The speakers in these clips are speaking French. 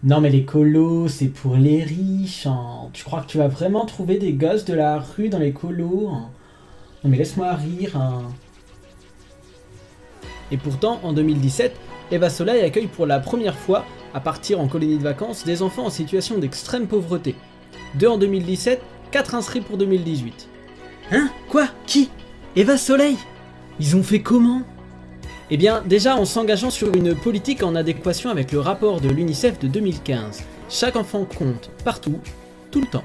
Non mais les colos, c'est pour les riches, hein. Tu crois que tu vas vraiment trouver des gosses de la rue dans les colos, hein? Non mais laisse-moi rire, hein. Et pourtant, en 2017, Eva Soleil accueille pour la première fois, à partir en colonie de vacances, des enfants en situation d'extrême pauvreté. 2 en 2017, 4 inscrits pour 2018. Hein? Quoi? Qui? Eva Soleil? Ils ont fait comment? Eh bien, déjà en s'engageant sur une politique en adéquation avec le rapport de l'UNICEF de 2015. Chaque enfant compte, partout, tout le temps.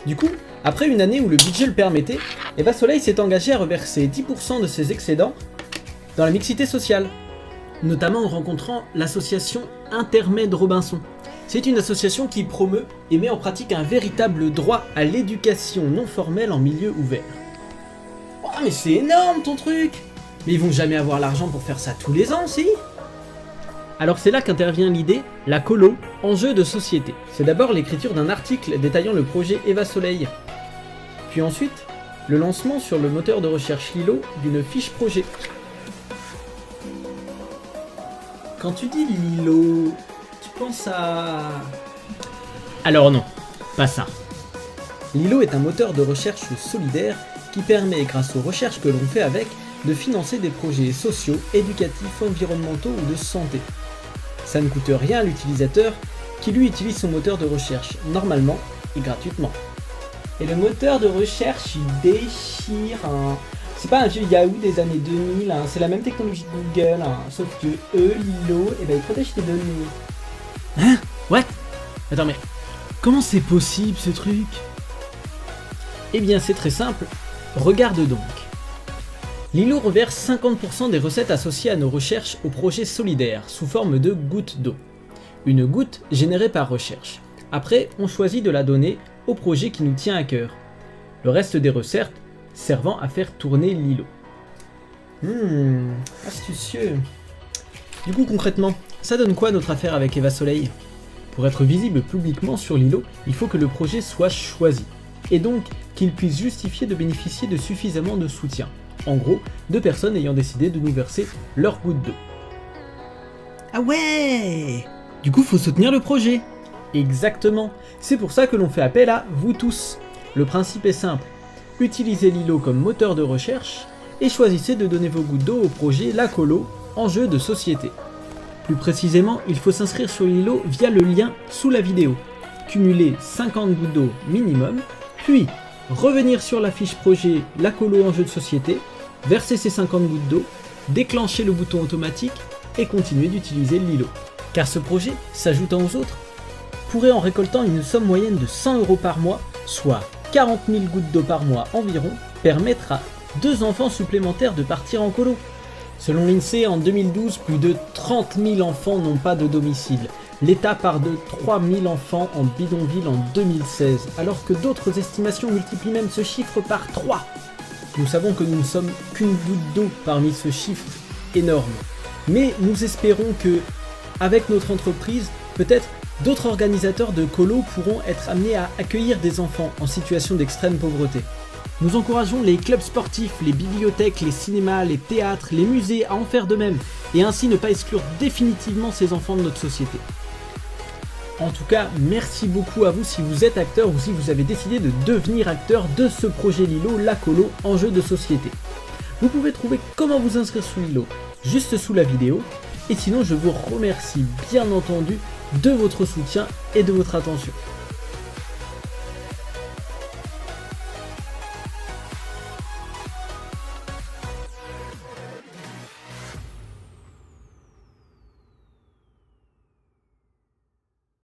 Du coup, après une année où le budget le permettait, Eva Soleil s'est engagée à reverser 10% de ses excédents dans la mixité sociale, notamment en rencontrant l'association Intermède Robinson. C'est une association qui promeut et met en pratique un véritable droit à l'éducation non formelle en milieu ouvert. Oh mais c'est énorme ton truc! Mais ils vont jamais avoir l'argent pour faire ça tous les ans, si? Alors c'est là qu'intervient l'idée, la colo, enjeu de société. C'est d'abord l'écriture d'un article détaillant le projet Eva Soleil. Puis ensuite, le lancement sur le moteur de recherche Lilo d'une fiche projet. Quand tu dis Lilo, tu penses à... Alors non, pas ça. Lilo est un moteur de recherche solidaire qui permet, grâce aux recherches que l'on fait avec, de financer des projets sociaux, éducatifs, environnementaux ou de santé. Ça ne coûte rien à l'utilisateur qui lui utilise son moteur de recherche, normalement et gratuitement. Et le moteur de recherche, il déchire, hein. C'est pas un vieux Yahoo des années 2000, hein. C'est la même technologie que Google, hein. Sauf que eux, Lilo, ils protègent tes données. Hein? What? Attends mais, comment c'est possible ce truc? Eh bien c'est très simple, regarde donc. Lilo reverse 50% des recettes associées à nos recherches au projet solidaire, sous forme de gouttes d'eau. Une goutte générée par recherche. Après, on choisit de la donner au projet qui nous tient à cœur. Le reste des recettes servant à faire tourner Lilo. Astucieux. Du coup concrètement, ça donne quoi notre affaire avec Eva Soleil? Pour être visible publiquement sur Lilo, il faut que le projet soit choisi. Et donc qu'il puisse justifier de bénéficier de suffisamment de soutien. En gros, 2 personnes ayant décidé de nous verser leur goutte d'eau. Ah ouais! Du coup, faut soutenir le projet. Exactement. C'est pour ça que l'on fait appel à vous tous. Le principe est simple. Utilisez Lilo comme moteur de recherche et choisissez de donner vos gouttes d'eau au projet La Colo, enjeu de société. Plus précisément, il faut s'inscrire sur Lilo via le lien sous la vidéo. Cumuler 50 gouttes d'eau minimum, puis revenir sur la fiche projet La Colo enjeu de société, verser ces 50 gouttes d'eau, déclencher le bouton automatique et continuer d'utiliser Lilo. Car ce projet, s'ajoutant aux autres, pourrait en récoltant une somme moyenne de 100 € par mois, soit 40 000 gouttes d'eau par mois environ, permettre à 2 enfants supplémentaires de partir en colo. Selon l'INSEE, en 2012, plus de 30 000 enfants n'ont pas de domicile. L'État part de 3 000 enfants en bidonville en 2016, alors que d'autres estimations multiplient même ce chiffre par 3. Nous savons que nous ne sommes qu'une goutte d'eau parmi ce chiffre énorme. Mais nous espérons que, avec notre entreprise, peut-être d'autres organisateurs de colo pourront être amenés à accueillir des enfants en situation d'extrême pauvreté. Nous encourageons les clubs sportifs, les bibliothèques, les cinémas, les théâtres, les musées à en faire de même, et ainsi ne pas exclure définitivement ces enfants de notre société. En tout cas, merci beaucoup à vous si vous êtes acteur ou si vous avez décidé de devenir acteur de ce projet Lilo, La Colo, enjeu de société. Vous pouvez trouver comment vous inscrire sur Lilo juste sous la vidéo, et sinon je vous remercie bien entendu de votre soutien et de votre attention.